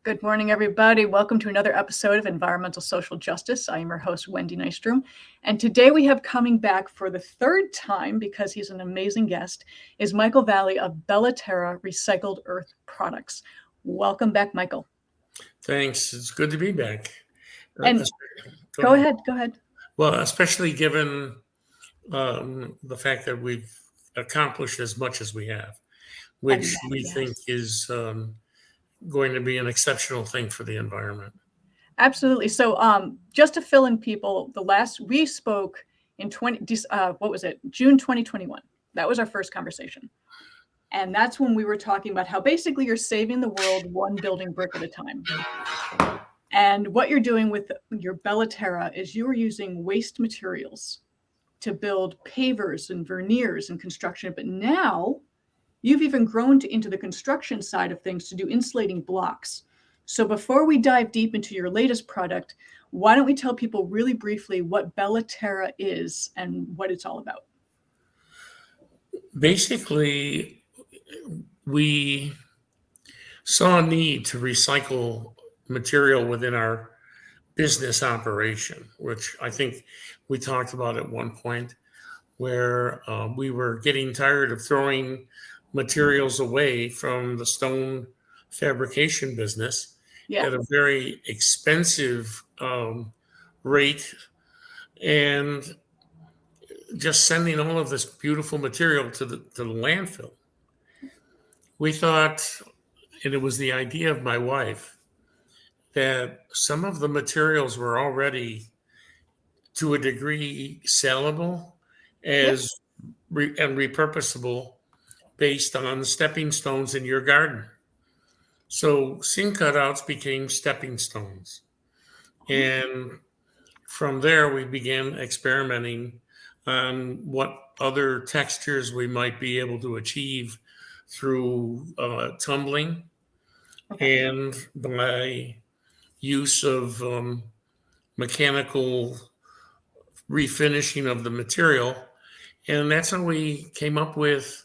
Good morning, everybody. Welcome to another episode of Environmental Social Justice. I am your host, Wendy Nystrom. And today we have coming back for the third time, because he's an amazing guest, is Michael Valle of BELLA-TERRA Recycled Earth Products. Welcome back, Michael. Thanks. It's good to be back. And go ahead. Well, especially given the fact that we've accomplished as much as we have, which we think is going to be an exceptional thing for the environment. Absolutely. So just to fill in people, we spoke in June 2021. That was our first conversation. And that's when we were talking about how basically you're saving the world one building brick at a time. And what you're doing with your BELLA-TERRA is you are using waste materials to build pavers and veneers and construction. But now you've even grown into the construction side of things to do insulating blocks. So before we dive deep into your latest product, why don't we tell people really briefly what BELLA-TERRA is and what it's all about? Basically, we saw a need to recycle material within our business operation, which I think we talked about at one point, where we were getting tired of throwing materials away from the stone fabrication business at a very expensive rate, and just sending all of this beautiful material to the landfill. We thought, and it was the idea of my wife, that some of the materials were already to a degree sellable and repurposable based on stepping stones in your garden. So seam cutouts became stepping stones. And from there, we began experimenting on what other textures we might be able to achieve through tumbling and by use of mechanical refinishing of the material. And that's how we came up with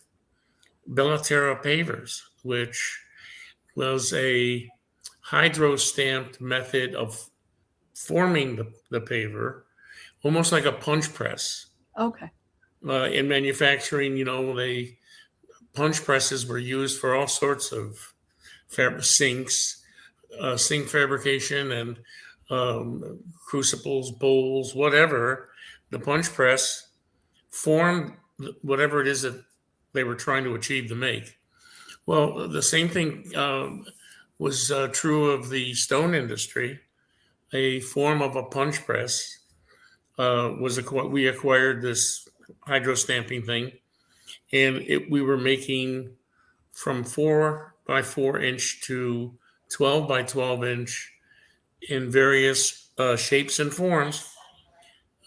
BELLA-TERRA pavers, which was a hydro-stamped method of forming the paver, almost like a punch press. Okay. In manufacturing, punch presses were used for all sorts of sinks, sink fabrication, and crucibles, bowls, whatever. The punch press formed whatever it is that they were trying to achieve to make. Well, the same thing was true of the stone industry. A form of a punch press we acquired this hydro stamping thing, and we were making from 4 by 4 inch to 12 by 12 inch in various shapes and forms,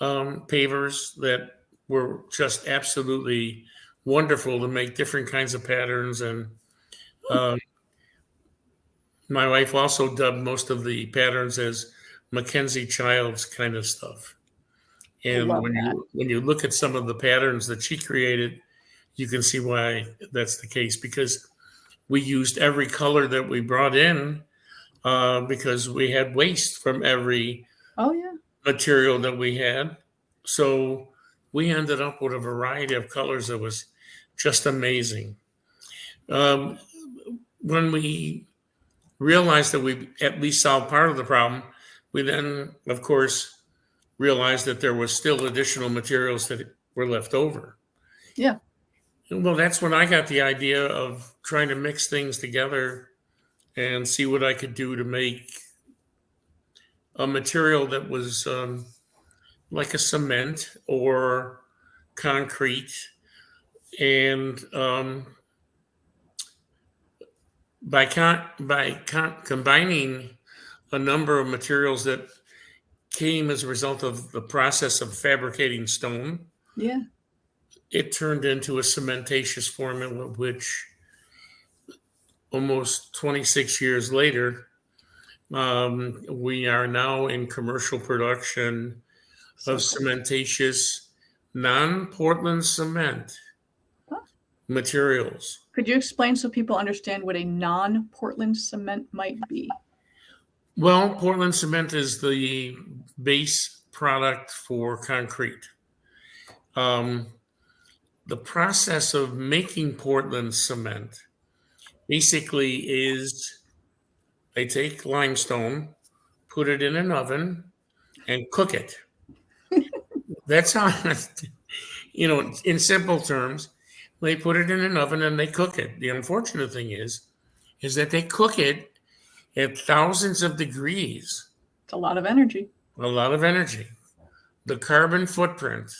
pavers that were just absolutely wonderful to make different kinds of patterns. And my wife also dubbed most of the patterns as Mackenzie Childs kind of stuff. And when you look at some of the patterns that she created, you can see why that's the case, because we used every color that we brought in because we had waste from every material that we had. So we ended up with a variety of colors that was just amazing. When we realized that we at least solved part of the problem, we then, of course, realized that there was still additional materials that were left over. Yeah. Well, that's when I got the idea of trying to mix things together and see what I could do to make a material that was like a cement or concrete. And by combining a number of materials that came as a result of the process of fabricating stone, it turned into a cementatious formula, which almost 26 years later, we are now in commercial production of cementatious non-Portland cement materials. Could you explain so people understand what a non-Portland cement might be? Well, Portland cement is the base product for concrete. Um, the process of making Portland cement basically is they take limestone, put it in an oven, and cook it. That's how, in simple terms, they put it in an oven and they cook it. The unfortunate thing is that they cook it at thousands of degrees. It's a lot of energy. A lot of energy. The carbon footprint,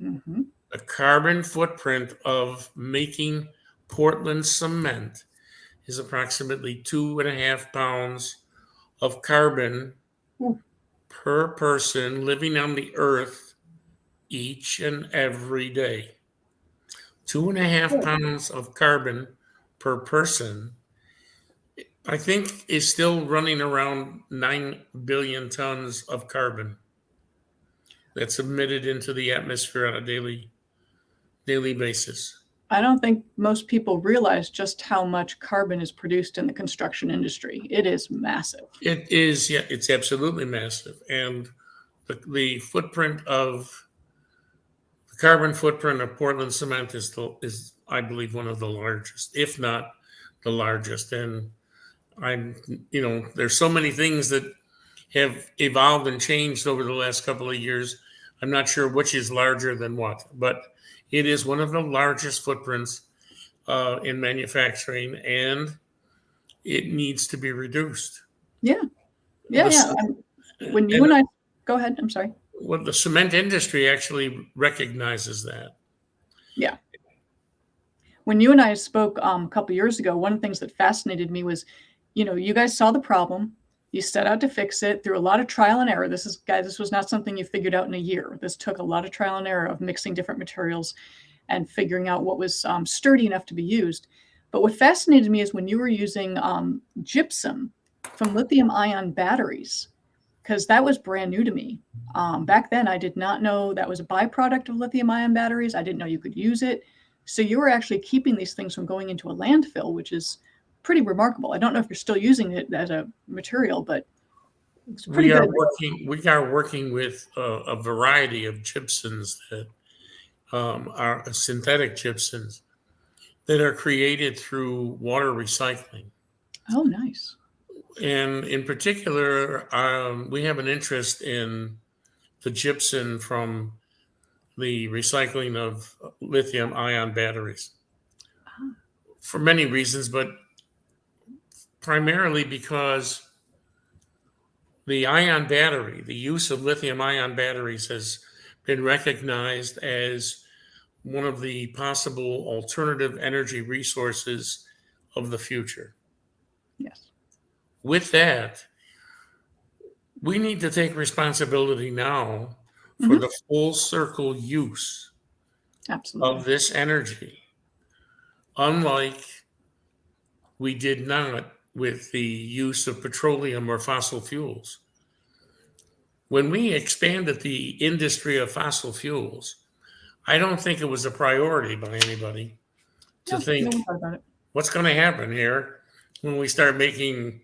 Mm-hmm. the carbon footprint of making Portland cement is approximately 2.5 pounds of carbon Ooh. per person living on the earth each and every day. 2.5 pounds of carbon per person, I think, is still running around 9 billion tons of carbon that's emitted into the atmosphere on a daily basis. I don't think most people realize just how much carbon is produced in the construction industry. It is massive. It is, yeah, it's absolutely massive. And the footprint of the carbon footprint of Portland cement is, I believe, one of the largest, if not the largest. And there's so many things that have evolved and changed over the last couple of years. I'm not sure which is larger than what, but it is one of the largest footprints in manufacturing, and it needs to be reduced. Yeah. When you and I go ahead, I'm sorry. Well, the cement industry actually recognizes that. Yeah. When you and I spoke a couple years ago, one of the things that fascinated me was, you guys saw the problem. You set out to fix it through a lot of trial and error. This was not something you figured out in a year. This took a lot of trial and error of mixing different materials and figuring out what was sturdy enough to be used. But what fascinated me is when you were using gypsum from lithium-ion batteries, because that was brand new to me. Back then, I did not know that was a byproduct of lithium-ion batteries. I didn't know you could use it. So you were actually keeping these things from going into a landfill, which is pretty remarkable. I don't know if you're still using it as a material, but it's pretty good. We are working with a variety of gypsums that are synthetic gypsums that are created through water recycling. Oh, nice. And in particular, we have an interest in the gypsum from the recycling of lithium-ion batteries for many reasons, but primarily because the ion battery, the use of lithium-ion batteries has been recognized as one of the possible alternative energy resources of the future. Yes. With that, we need to take responsibility now for the full circle use of this energy, unlike we did not with the use of petroleum or fossil fuels. When we expanded the industry of fossil fuels, I don't think it was a priority by anybody to think what's going to happen here when we start making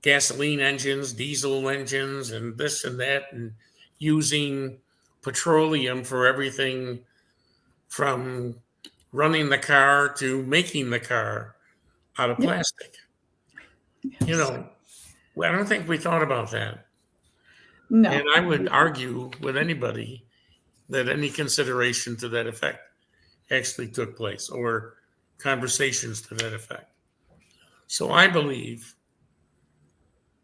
gasoline engines, diesel engines, and this and that, and using petroleum for everything from running the car to making the car out of plastic. Yes. I don't think we thought about that. No. And I would argue with anybody that any consideration to that effect actually took place, or conversations to that effect. So I believe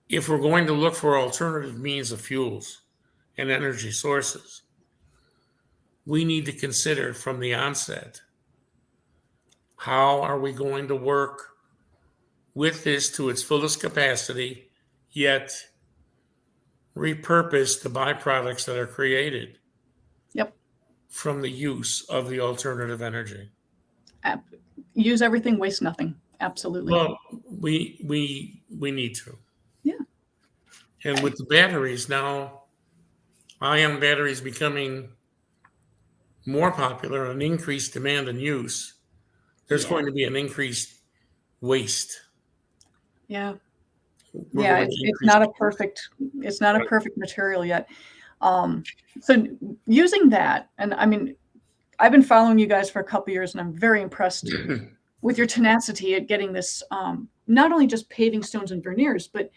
if we're going to look for alternative means of fuels and energy sources, we need to consider from the onset, how are we going to work with this to its fullest capacity, yet repurpose the byproducts that are created from the use of the alternative energy. Use everything, waste nothing. Absolutely. Well, we need to. Yeah. And with the batteries now, ion batteries becoming more popular, an increased demand and use, there's going to be an increased waste. Yeah. Yeah, it's not a perfect material yet. So using that, and I mean, I've been following you guys for a couple years, and I'm very impressed with your tenacity at getting this, not only just paving stones and veneers, but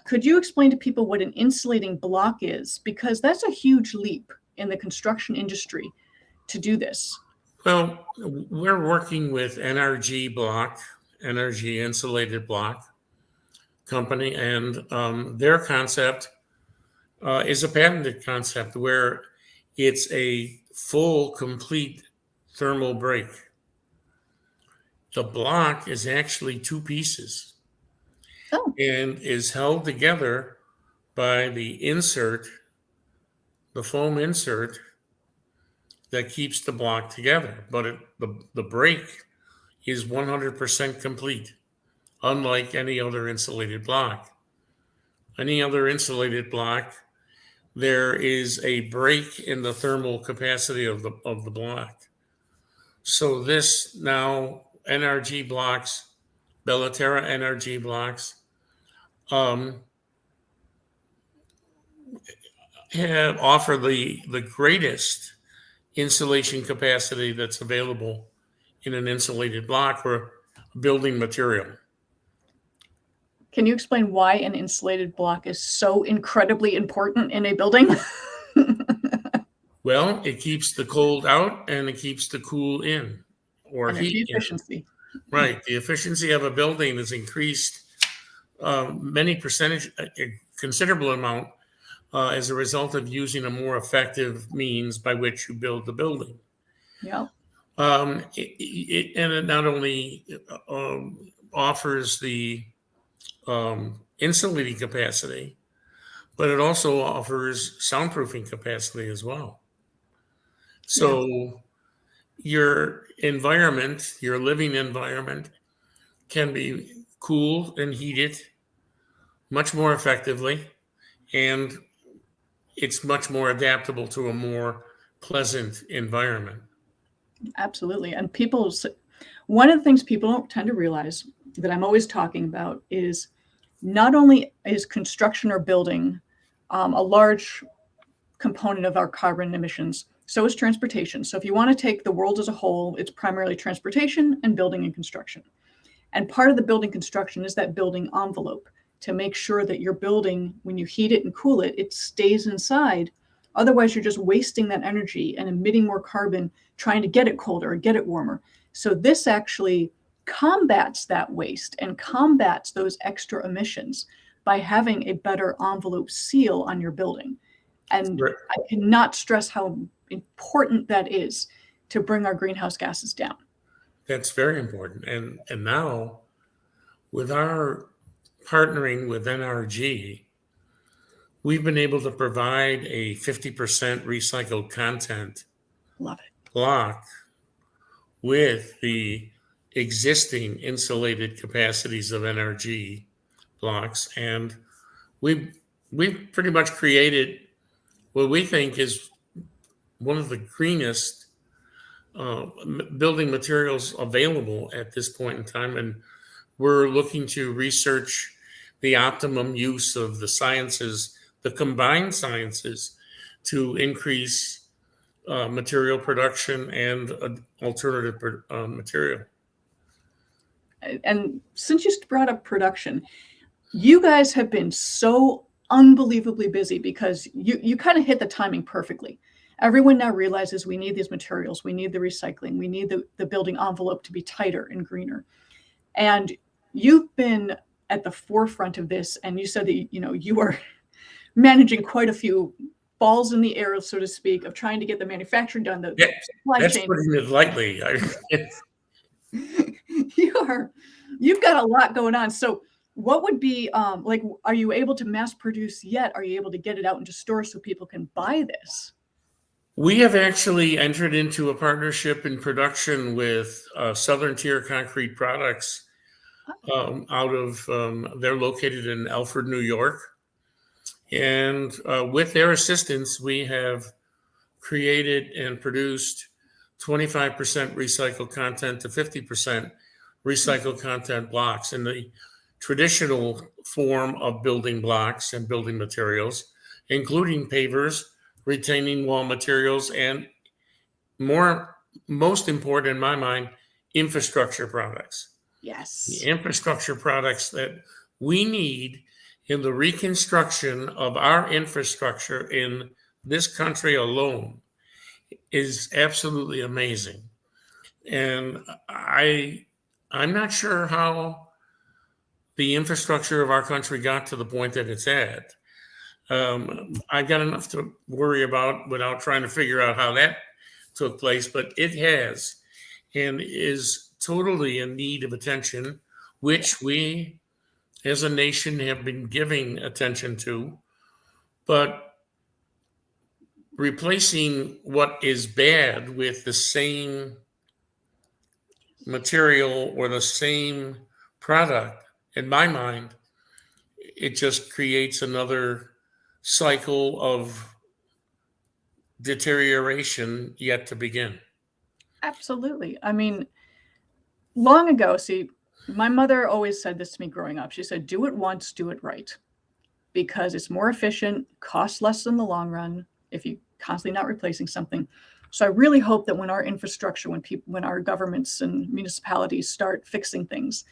could you explain to people what an insulating block is? Because that's a huge leap in the construction industry to do this. Well, we're working with NRG Block, Energy Insulated Block Company, and their concept is a patented concept where it's a full, complete thermal break. The block is actually two pieces and is held together by the insert, the foam insert that keeps the block together. But the break is 100% complete, unlike any other insulated block. Any other insulated block, there is a break in the thermal capacity of the block. So this now NRG blocks, BELLA-TERRA NRG blocks, offer the greatest insulation capacity that's available in an insulated block or building material. Can you explain why an insulated block is so incredibly important in a building? Well, it keeps the cold out and it keeps the cool in, or energy heat efficiency. In. Right. The efficiency of a building is increased considerable amount as a result of using a more effective means by which you build the building. Yeah. And it not only offers the insulating capacity, but it also offers soundproofing capacity as well. So your environment, your living environment, can be cooled and heated much more effectively, and it's much more adaptable to a more pleasant environment. Absolutely. And one of the things people don't tend to realize that I'm always talking about is not only is construction or building a large component of our carbon emissions, so is transportation. So if you want to take the world as a whole, it's primarily transportation and building and construction. And part of the building construction is that building envelope to make sure that your building, when you heat it and cool it, it stays inside. Otherwise, you're just wasting that energy and emitting more carbon trying to get it colder or get it warmer. So this actually combats that waste and combats those extra emissions by having a better envelope seal on your building. And I cannot stress how important that is to bring our greenhouse gases down. That's very important. And now, with our partnering with NRG, we've been able to provide a 50% recycled content block with the existing insulated capacities of NRG blocks. And we've pretty much created what we think is one of the greenest building materials available at this point in time. And we're looking to research the optimum use of the sciences, the combined sciences, to increase material production and alternative material. And since you brought up production, you guys have been so unbelievably busy because you kind of hit the timing perfectly. Everyone now realizes we need these materials, we need the recycling, we need the building envelope to be tighter and greener. And you've been at the forefront of this, and you said that you are managing quite a few balls in the air, so to speak, of trying to get the manufacturing done. The supply that's chain. Putting it lightly. You've got a lot going on. So what would be are you able to mass produce yet? Are you able to get it out into stores so people can buy this? We have actually entered into a partnership in production with Southern Tier Concrete Products out of, they're located in Alfred, New York. And with their assistance, we have created and produced 25% recycled content to 50% recycled content blocks. And traditional form of building blocks and building materials, including pavers, retaining wall materials, and most important in my mind, infrastructure products. Yes. The infrastructure products that we need in the reconstruction of our infrastructure in this country alone is absolutely amazing. And I'm not sure how the infrastructure of our country got to the point that it's at. I've got enough to worry about without trying to figure out how that took place, but it has, and is totally in need of attention, which we as a nation have been giving attention to. But replacing what is bad with the same material or the same product, in my mind, it just creates another cycle of deterioration yet to begin. Absolutely. I mean, long ago, see, my mother always said this to me growing up. She said, do it once, do it right, because it's more efficient, costs less in the long run if you constantly not replacing something. So I really hope that when our infrastructure, when our governments and municipalities start fixing things,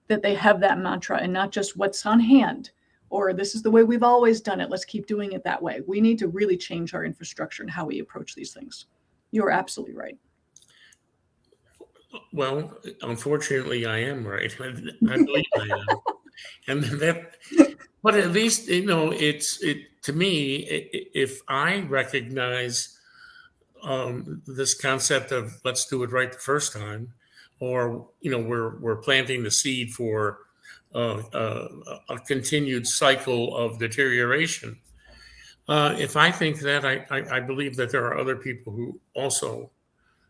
that they have that mantra and not just what's on hand, or this is the way we've always done it, let's keep doing it that way. We need to really change our infrastructure and how we approach these things. You're absolutely right. Well, unfortunately, I am right. I believe I am. And that, but at least, to me, if I recognize this concept of let's do it right the first time, or, we're planting the seed for a continued cycle of deterioration. If I think that, I believe that there are other people who also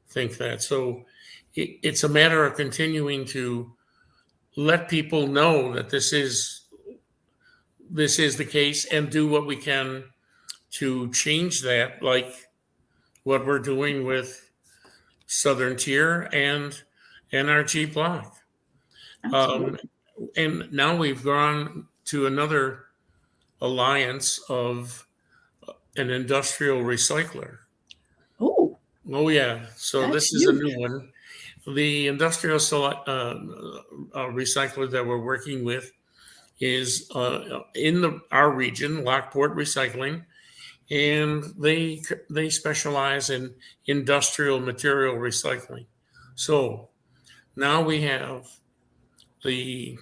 think that. So it's a matter of continuing to let people know that this is the case, and do what we can to change that, like what we're doing with Southern Tier and NRG Block. And now we've gone to another alliance of an industrial recycler. Oh yeah. So this is a new one. The industrial recycler that we're working with is in our region, Lockport Recycling, and they specialize in industrial material recycling. So now we have the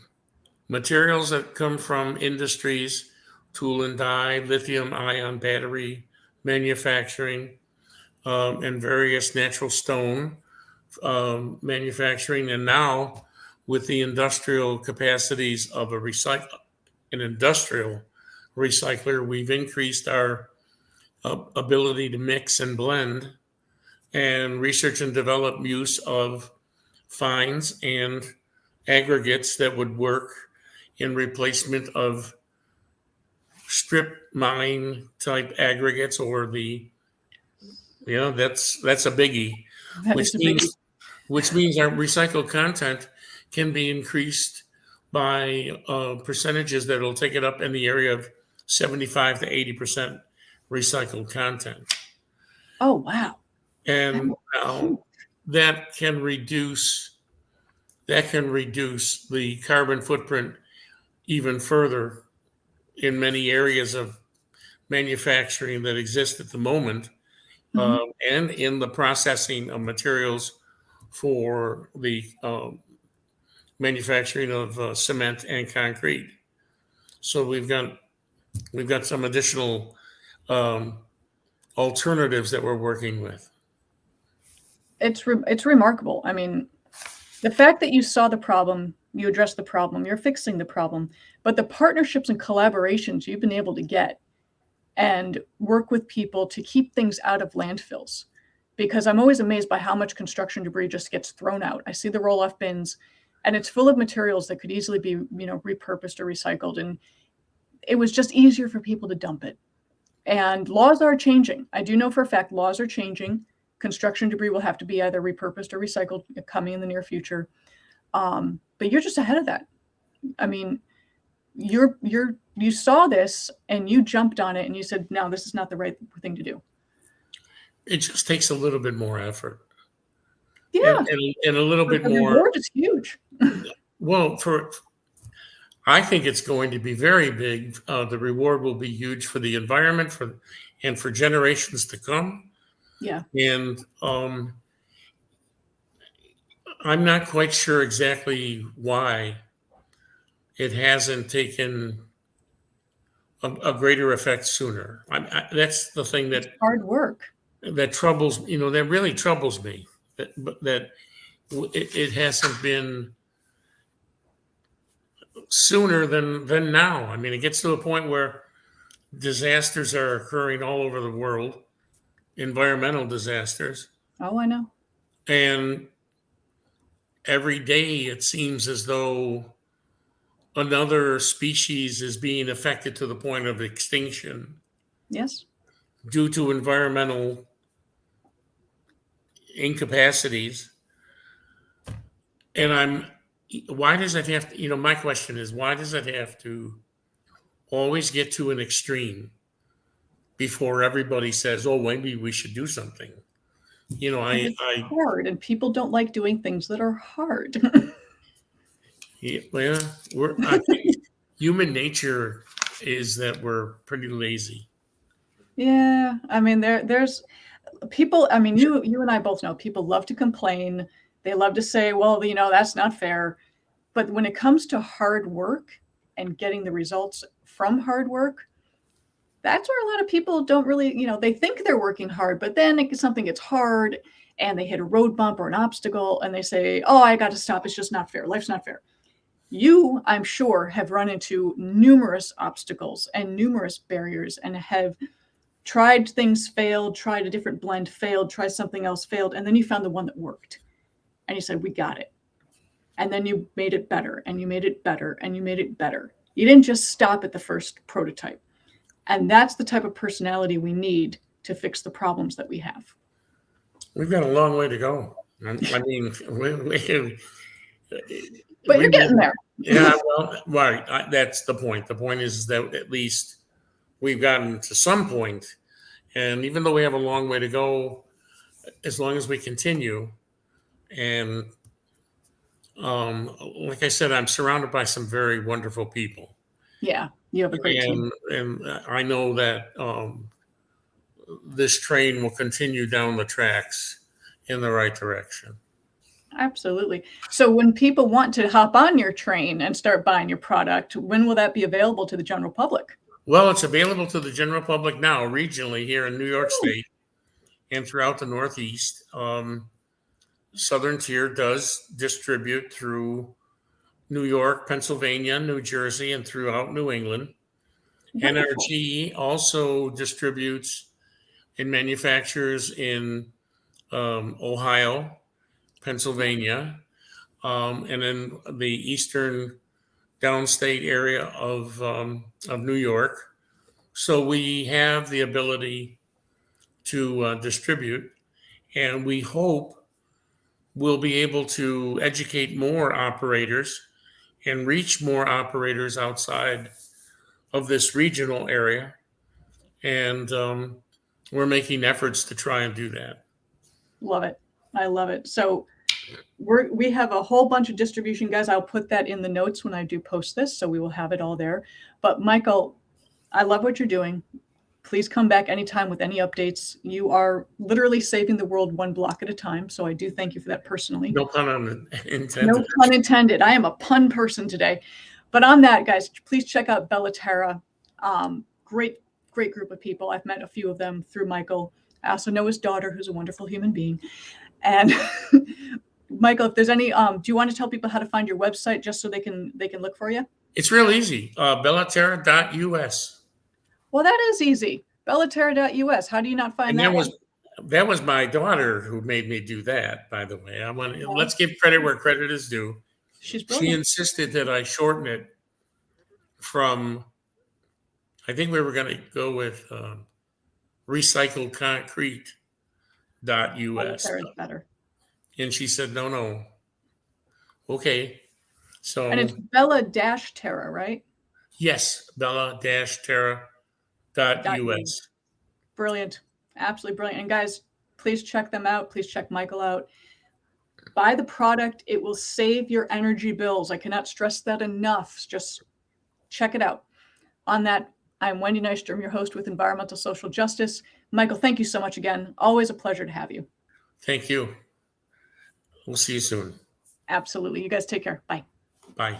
materials that come from industries, tool and die, lithium-ion battery manufacturing, and various natural stone manufacturing. And now with the industrial capacities of an industrial recycler, we've increased our ability to mix and blend and research and develop use of fines and aggregates that would work in replacement of strip mine type aggregates, or that's a biggie, which means our recycled content can be increased by percentages that will take it up in the area of 75 to 80% recycled content. Oh, wow. And now that can reduce the carbon footprint even further in many areas of manufacturing that exist at the moment, and in the processing of materials for the manufacturing of cement and concrete. So we've got some additional alternatives that we're working with. It's remarkable. I mean, the fact that you saw the problem, you addressed the problem, you're fixing the problem, but the partnerships and collaborations you've been able to get and work with people to keep things out of landfills. Because I'm always amazed by how much construction debris just gets thrown out. I see the roll-off bins, and it's full of materials that could easily be, repurposed or recycled. And it was just easier for people to dump it. And laws are changing. I do know for a fact laws are changing. Construction debris will have to be either repurposed or recycled coming in the near future. But you're just ahead of that. I mean, you saw this and you jumped on it and you said, no, this is not the right thing to do. It just takes a little bit more effort. Yeah. And a little bit The more. reward is huge. Well, I think it's going to be very big. The reward will be huge for the environment and for generations to come. Yeah. And I'm not quite sure exactly why it hasn't taken a greater effect sooner. That's the thing that It's hard work. That troubles, that really troubles me. That it hasn't been sooner than now. I mean, it gets to a point where disasters are occurring all over the world, environmental disasters. Oh, I know. And every day it seems as though another species is being affected to the point of extinction. Yes. Due to environmental incapacities. And why does it have to, my question is, why does it have to always get to an extreme before everybody says, oh, maybe we should do something? It's hard, and people don't like doing things that are hard. Yeah, well, I think human nature is that we're pretty lazy. Yeah, I mean, there's people. I mean, you and I both know people love to complain. They love to say, well, that's not fair. But when it comes to hard work and getting the results from hard work, that's where a lot of people don't really, they think they're working hard, but then something gets hard and they hit a road bump or an obstacle and they say, oh, I got to stop. It's just not fair. Life's not fair. You, I'm sure, have run into numerous obstacles and numerous barriers and have tried things, failed, tried a different blend, failed, tried something else, failed. And then you found the one that worked. And you said, we got it. And then you made it better and you made it better and you made it better. You didn't just stop at the first prototype. And that's the type of personality we need to fix the problems that we have. We've got a long way to go. I mean, but you're getting there. Yeah, well, right. That's the point. The point is that at least we've gotten to some point. And even though we have a long way to go, as long as we continue, and like I said, I'm surrounded by some very wonderful people. Yeah, you have a great team. And I know that this train will continue down the tracks in the right direction. Absolutely. So when people want to hop on your train and start buying your product, when will that be available to the general public? Well, it's available to the general public now, regionally here in New York State and throughout the Northeast. Southern Tier does distribute through New York, Pennsylvania, New Jersey, and throughout New England. Wonderful. NRG also distributes and manufactures in Ohio, Pennsylvania, and in the eastern downstate area of New York. So we have the ability to distribute, and we hope we'll be able to educate more operators and reach more operators outside of this regional area. And we're making efforts to try and do that. Love it. I love it. So we have a whole bunch of distribution, guys. I'll put that in the notes when I do post this, so we will have it all there. But Michael, I love what you're doing. Please come back anytime with any updates. You are literally saving the world one block at a time. So I do thank you for that personally. No pun intended. No pun intended. I am a pun person today. But on that, guys, please check out BELLA-TERRA. Great group of people. I've met a few of them through Michael. I also know his daughter, who's a wonderful human being. And Michael, if there's any, do you want to tell people how to find your website just so they can look for you? It's real easy. BELLA-TERRA.us. Well, that is easy. BELLA-TERRA.us. How do you not find that? That was my daughter who made me do that, by the way. Let's give credit where credit is due. She's brilliant. She insisted that I shorten it from, I think we were going to go with recycledconcrete.us. BELLA-TERRA is better. And she said, no. Okay. And it's So Bella-Terra, right? yes, Bella-Terra.us. Brilliant. Absolutely brilliant. And guys, please check them out. Please check Michael out. Buy the product. It will save your energy bills. I cannot stress that enough. Just check it out. On that, I'm Wendy Nystrom, your host with Environmental Social Justice. Michael, thank you so much again. Always a pleasure to have you. Thank you. We'll see you soon. Absolutely. You guys take care. Bye. Bye.